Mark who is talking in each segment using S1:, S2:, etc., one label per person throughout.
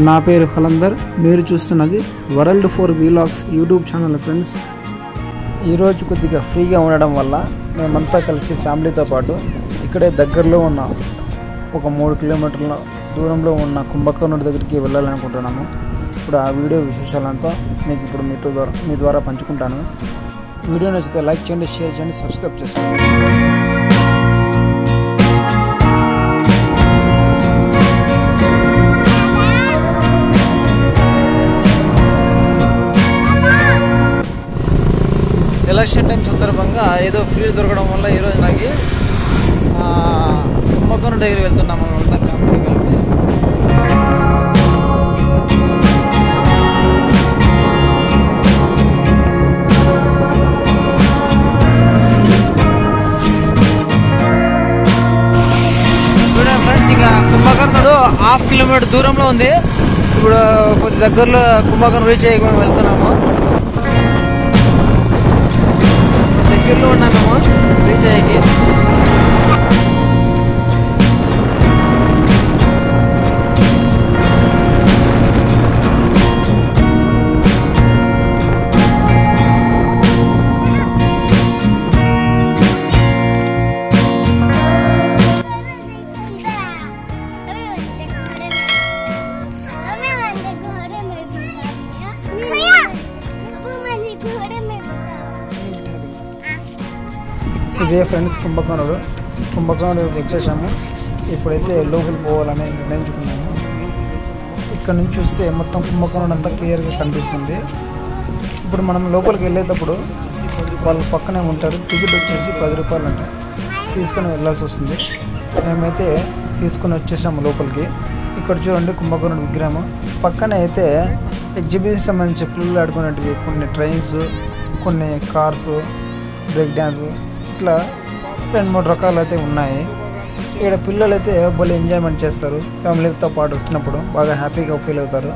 S1: నా పేరు కలందర్. మీరు చూస్తున్నది world 4 vlogs YouTube channel. Friends, ఈరోజు కొద్దిగా ఫ్రీగా ఉండడం వల్ల మేమంతా కలిసి ఫ్యామిలీతో పాటు ఇక్కడే దగ్గరలో ఉన్న ఒక 3 కిలోమీటర్ల దూరంలో ఉన్న కుంభకర్ణుడి దగ్గరికి వెళ్ళాలనుకుంటున్నాము. ఇప్పుడు ఆ వీడియో విశేషాలంతా మీకు ఇప్పుడు మీ ద్వారా పంచుకుంటాను. వీడియో నచ్చితే లైక్ చేయండి, షేర్ చేయండి, సబ్స్క్రైబ్ చేసుకోండి. ఎలక్షన్ టైం సందర్భంగా ఏదో ఫ్రీ దొరకడం వల్ల ఈరోజు నాకు కుంభకర్ణుడి దగ్గర వెళ్తున్నాము. అంతా ఫ్యామిలీ కలిపి. చూడండి ఫ్రెండ్స్, ఇంకా కుంభకర్ణుడు 1/2 కిలోమీటర్ దూరంలో ఉంది. ఇప్పుడు కొద్ది దగ్గరలో కుంభకర్ణుడు రీచ్ అయ్యి వెళ్తున్నాము. దగ్గరలో ఉన్నామేమో రీచ్ అయ్యి. ఇదే ఫ్రెండ్స్ కుంభకర్ణుడు వచ్చేసాము. ఇప్పుడైతే లోపలికి పోవాలని నిర్ణయించుకున్నాము. ఇక్కడ నుంచి చూస్తే మొత్తం కుంభకర్ణుడు అంతా క్లియర్గా కనిపిస్తుంది. ఇప్పుడు మనం లోపలికి వెళ్ళేటప్పుడు వాళ్ళు పక్కనే ఉంటారు. టికెట్ వచ్చేసి 10 రూపాయలు అంటే తీసుకొని వెళ్ళాల్సి వస్తుంది. మేమైతే తీసుకొని వచ్చేసాము లోపలికి. ఇక్కడ చూడండి కుంభకర్ణుడు విగ్రహం. పక్కనే అయితే ఎగ్జిబిషన్ సంబంధించి పిల్లలు ఆడుకునేటివి కొన్ని ట్రైన్స్, కొన్ని కార్స్, బ్రేక్ డ్యాన్స్, ఇట్లా 2-3 రకాలు అయితే ఉన్నాయి. ఇక్కడ పిల్లలు అయితే భలే ఎంజాయ్మెంట్ చేస్తారు. ఫ్యామిలీతో పాటు వస్తున్నప్పుడు బాగా హ్యాపీగా ఫీల్ అవుతారు.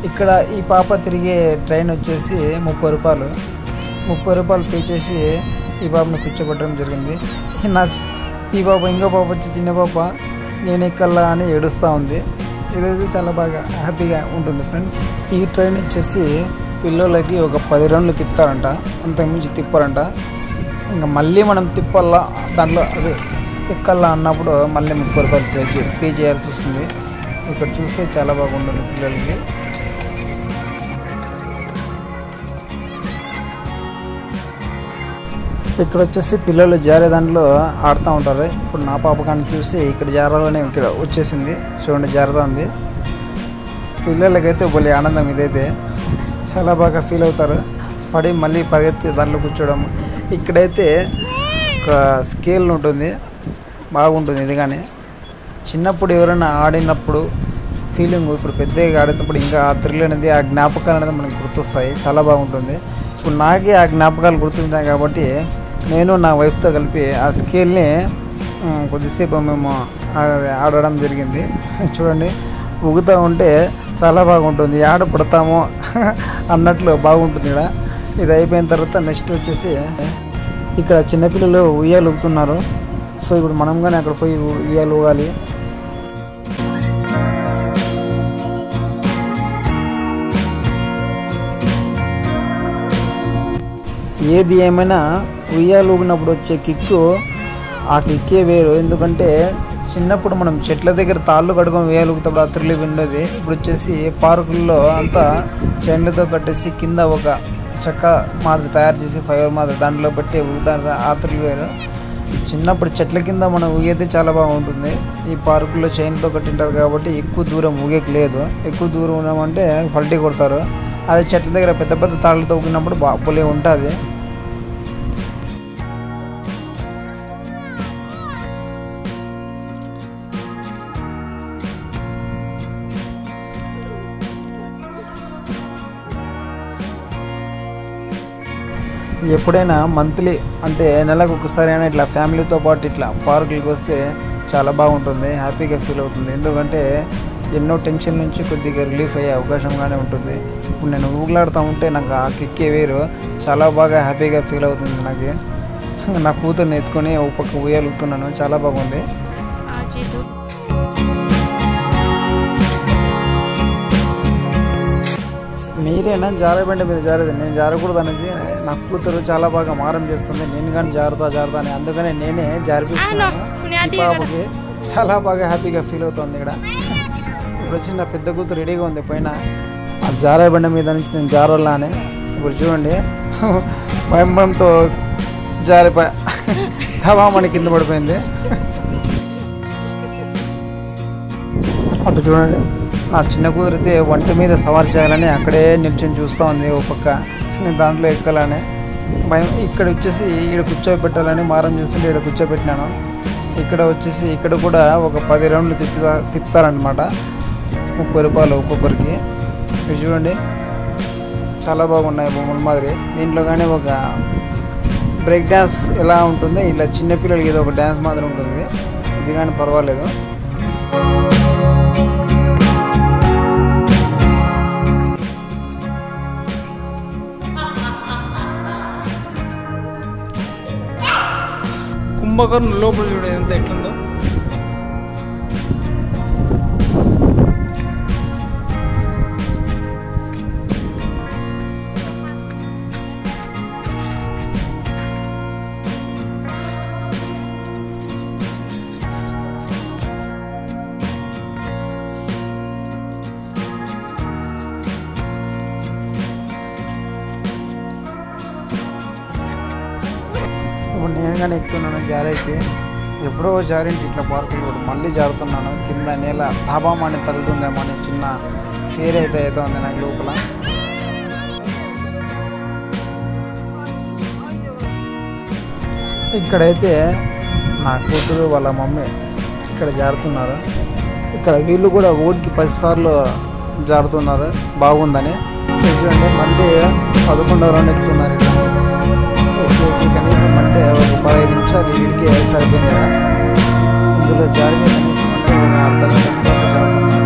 S1: ఇక్కడ ఈ పాప తిరిగే ట్రైన్ వచ్చేసి 30 రూపాయలు. 30 రూపాయలు పే చేసి ఈ పాపని కూర్చోబెట్టడం జరిగింది. ఈ పాప ఇంకో పాప వచ్చి చిన్న పాప నేను ఎక్కల్లా అని ఏడుస్తూ ఉంది. ఇదైతే చాలా బాగా హ్యాపీగా ఉంటుంది ఫ్రెండ్స్. ఈ ట్రైన్ వచ్చేసి పిల్లలకి ఒక 10 రౌండ్లు తిప్పుతారంట, అంతకుమించి తిప్పారంట. ఇంకా మళ్ళీ మనం తిప్పల్లా దాంట్లో అదే ఎక్కల్లా అన్నప్పుడు మళ్ళీ 30 రూపాయలు పే చేయాల్సి వస్తుంది. ఇక్కడ చూస్తే చాలా బాగుంటుంది పిల్లలకి. ఇక్కడ వచ్చేసి పిల్లలు జారే దాంట్లో ఆడుతూ ఉంటారు. ఇప్పుడు నా పాప కానీ చూసి ఇక్కడ జారాలని ఇక్కడ వచ్చేసింది. చూడండి జారుతూ ఉంది. పిల్లలకైతే భలే ఆనందం. ఇదైతే చాలా బాగా ఫీల్ అవుతారు. పడి మళ్ళీ పరిగెత్తి దాంట్లో కూర్చోవడం. ఇక్కడైతే ఒక స్కేల్ ఉంటుంది, బాగుంటుంది. ఇది కానీ చిన్నప్పుడు ఎవరైనా ఆడినప్పుడు ఫీలింగ్ ఇప్పుడు పెద్దగా ఆడేటప్పుడు ఇంకా ఆ థ్రిల్ అనేది, ఆ జ్ఞాపకాలు అనేది మనకు గుర్తొస్తాయి. చాలా బాగుంటుంది. ఇప్పుడు నాకే ఆ జ్ఞాపకాలు గుర్తుంటాయి కాబట్టి నేను నా వైఫ్తో కలిపి ఆ స్కేల్ని కొద్దిసేపు మేము ఆడడం జరిగింది. చూడండి ఊగుతూ ఉంటే చాలా బాగుంటుంది. ఆడ పడతామో అన్నట్లు బాగుంటుంది. ఇది అయిపోయిన తర్వాత నెక్స్ట్ వచ్చేసి ఇక్కడ చిన్నపిల్లలు ఉయ్యాలు ఊగుతున్నారు. సో ఇప్పుడు మనం కానీ అక్కడ పోయి ఉయ్యాలు ఊగాలి. ఏది ఏమైనా ఉయ్యాలు ఊగినప్పుడు వచ్చే కిక్కు, ఆ కిక్కే వేరు. ఎందుకంటే చిన్నప్పుడు మనం చెట్ల దగ్గర తాళ్ళు కడుకొని ఉయ్యాలు ఊగుతప్పుడు ఆ థ్రిల్ ఉండేది. ఇప్పుడు వచ్చేసి పార్కుల్లో అంతా చైన్లతో కట్టేసి కింద ఒక చెక్క మాదిరి తయారు చేసి ఫైర్ మాదిరి దాంట్లో పెట్టి ఊగుతారు. ఆ థ్రిల్ వేరు. చిన్నప్పుడు చెట్ల కింద మనం ఊగేది చాలా బాగుంటుంది. ఈ పార్కుల్లో చైన్తో కట్టింటారు కాబట్టి ఎక్కువ దూరం ఊగేకి లేదు. ఎక్కువ దూరం ఉన్నామంటే పల్టీ కొడతారు. అదే చెట్ల దగ్గర పెద్ద పెద్ద తాళ్ళతో ఊగినప్పుడు బాగా ఉంటుంది. ఎప్పుడైనా మంత్లీ అంటే నెలకు ఒకసారి అయినా ఇట్లా ఫ్యామిలీతో పాటు ఇట్లా పార్కులకి వస్తే చాలా బాగుంటుంది. హ్యాపీగా ఫీల్ అవుతుంది. ఎందుకంటే ఎన్నో టెన్షన్ నుంచి కొద్దిగా రిలీఫ్ అయ్యే అవకాశంగానే ఉంటుంది. ఇప్పుడు నేను ఊగులాడుతూ ఉంటే నాకు ఆ కిక్కే వేరు. చాలా బాగా హ్యాపీగా ఫీల్ అవుతుంది. నా కూతుర్ని ఎత్తుకొని ఒక పక్క ఊయలుగుతున్నాను. చాలా బాగుంది. మీరేనా జారబండి మీద జారేది? నేను జారకూడదు అనేది నా కూతురు చాలా బాగా మారం చేస్తుంది. నేను కానీ జారుతా అని, అందుకనే నేనే జారిపిస్తున్నాను. ఈ పాపకి చాలా బాగా హ్యాపీగా ఫీల్ అవుతుంది. ఇక్కడ ఇప్పుడు వచ్చి నా పెద్ద కూతురు రెడీగా ఉంది పైన ఆ జారబండి మీద నుంచి నేను జారాలా అని. ఇప్పుడు చూడండి భయంతో జారిపోయా, తవామని కింద పడిపోయింది. అటు చూడండి నా చిన్న కూతురైతే వంట మీద సవారు చేయాలని అక్కడే నిల్చొని చూస్తూ ఉంది. ఓ పక్క నేను దాంట్లో ఎక్కాలని భయం. ఇక్కడ వచ్చేసి ఇక్కడ కూర్చోబెట్టాలని మారం చేస్తుంటే ఇక్కడ కూర్చోబెట్టినాను. ఇక్కడ వచ్చేసి ఇక్కడ కూడా ఒక 10 రౌండ్లు తిప్పుతారనమాట. 30 రూపాయలు ఒక్కొక్కరికి. ఇది చూడండి చాలా బాగున్నాయి బొమ్మల మాదిరి. దీంట్లో కానీ ఒక బ్రేక్ డ్యాన్స్ ఎలా ఉంటుంది, ఇలా చిన్నపిల్లలకి ఏదో ఒక డ్యాన్స్ మాదిరి ఉంటుంది. ఇది కానీ పర్వాలేదు. కుంభకర్ణ లోపల చూడండి ఎంత ఎట్లుందో. ఇప్పుడు నేను కానీ ఎక్కుతున్నాను జారైతే. ఎప్పుడో జారింటి ఇట్లా పార్కులు కూడా మళ్ళీ జారుతున్నాను. కింద నేల తాబామని తగులుతుందేమో అని చిన్న ఫీర్ అయితే ఉంది నాకు లోపల. ఇక్కడైతే నా కూతురు వాళ్ళ మమ్మీ ఇక్కడ జారుతున్నారు. ఇక్కడ వీళ్ళు కూడా ఓటికి 10 సార్లు జారుతున్నారు బాగుందని. చూడండి మళ్ళీ 11వ రౌండ్ ఎక్కుతున్నారు. ఇక్కడ కనీసం అంటే ఒక 15 నిమిషాలు వీడికి సరిపోయింది కదా. ఇందులో జారిన కనీసం అంటే ఒక అర్ధగంట సేపు జారుతున్నారు.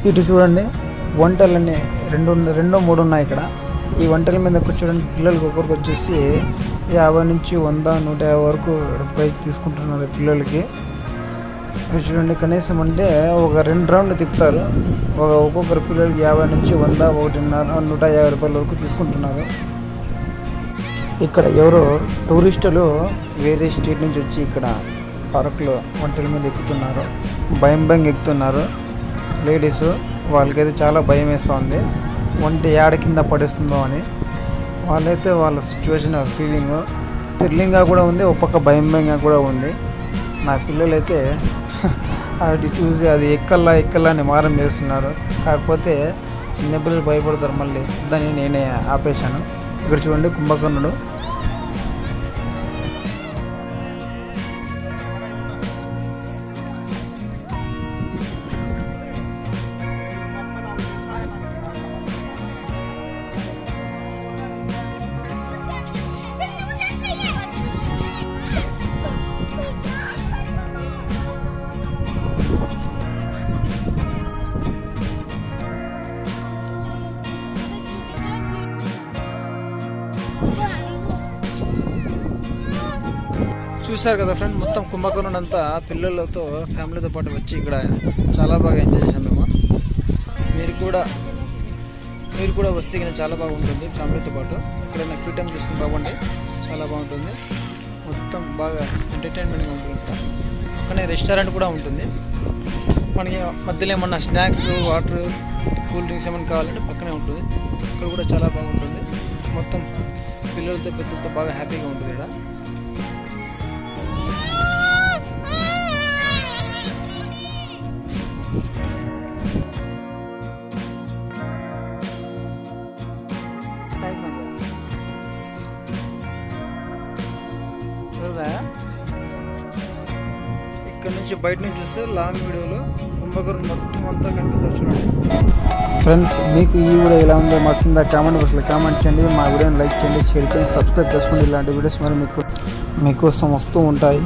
S1: ఇటు చూడండి వంటలన్నీ 2-3 ఉన్నాయి ఇక్కడ. ఈ వంటల మీద కూర్చోండి పిల్లలకి ఒక్కొక్కరికి వచ్చేసి 50 నుంచి 100, 150 వరకు ప్రైజ్ తీసుకుంటున్నారు పిల్లలకి. చూడండి కనీసం అంటే ఒక 2 రౌండ్లు తిప్పుతారు. ఒక్కొక్కరు పిల్లలకి 50 నుంచి 100, 150 రూపాయల వరకు తీసుకుంటున్నారు. ఇక్కడ ఎవరో టూరిస్టులు వేరే స్టేట్ నుంచి వచ్చి ఇక్కడ పార్కులో వంటల మీద ఎక్కుతున్నారు. భయం ఎక్కుతున్నారు లేడీస్. వాళ్ళకైతే చాలా భయం వేస్తుంది, వంట ఏడ కింద పడేస్తుందో అని. వాళ్ళైతే వాళ్ళ సిచ్యువేషన్ ఫీలింగ్ థ్రిల్లింగ్గా కూడా ఉంది, ఒక పక్క భయంగా కూడా ఉంది. నా పిల్లలైతే అది చూసి అది ఎక్కల్లా అని మారం చేస్తున్నారు. కాకపోతే చిన్నపిల్లలు భయపడతారు మళ్ళీ, దాన్ని నేనే ఆపేశాను. ఇక్కడ చూడండి కుంభకర్ణుడు. చూసారు కదా ఫ్రెండ్, మొత్తం కుంభకర్ణుడు అంతా పిల్లలతో ఫ్యామిలీతో పాటు వచ్చి ఇక్కడ చాలా బాగా ఎంజాయ్ చేసాం మేము. మీరు కూడా వస్తే చాలా బాగుంటుంది ఫ్యామిలీతో పాటు. ఇక్కడ ఫ్రీ టైం తీసుకుని బాగుండి చాలా బాగుంటుంది. మొత్తం బాగా ఎంటర్టైన్మెంట్గా ఉంటుంది. పక్కనే రెస్టారెంట్ కూడా ఉంటుంది. మనకి మధ్యలో ఏమన్నా స్నాక్స్, వాటర్, కూల్ డ్రింక్స్ ఏమైనా కావాలంటే పక్కనే ఉంటుంది. ఇక్కడ కూడా చాలా బాగుంటుంది. మొత్తం పిల్లలతో పెద్దలతో బాగా హ్యాపీగా ఉంటుంది ఇక్కడ. నుంచి బయట నుంచి చూస్తే లాంగ్ వీడియోలో కుంభకర్ణుడు మొత్తం అంతా కనిపిస్తుంది చూడండి ఫ్రెండ్స్. మీకు ఈ వీడియో ఎలా ఉందో మా కింద కామెంట్ బాక్స్లో కామెంట్ చేయండి. మా వీడియోని లైక్ చేయండి, షేర్ చేయండి, సబ్స్క్రైబ్ చేసుకోండి. ఇలాంటి వీడియోస్ మరి మీకోసం వస్తూ ఉంటాయి.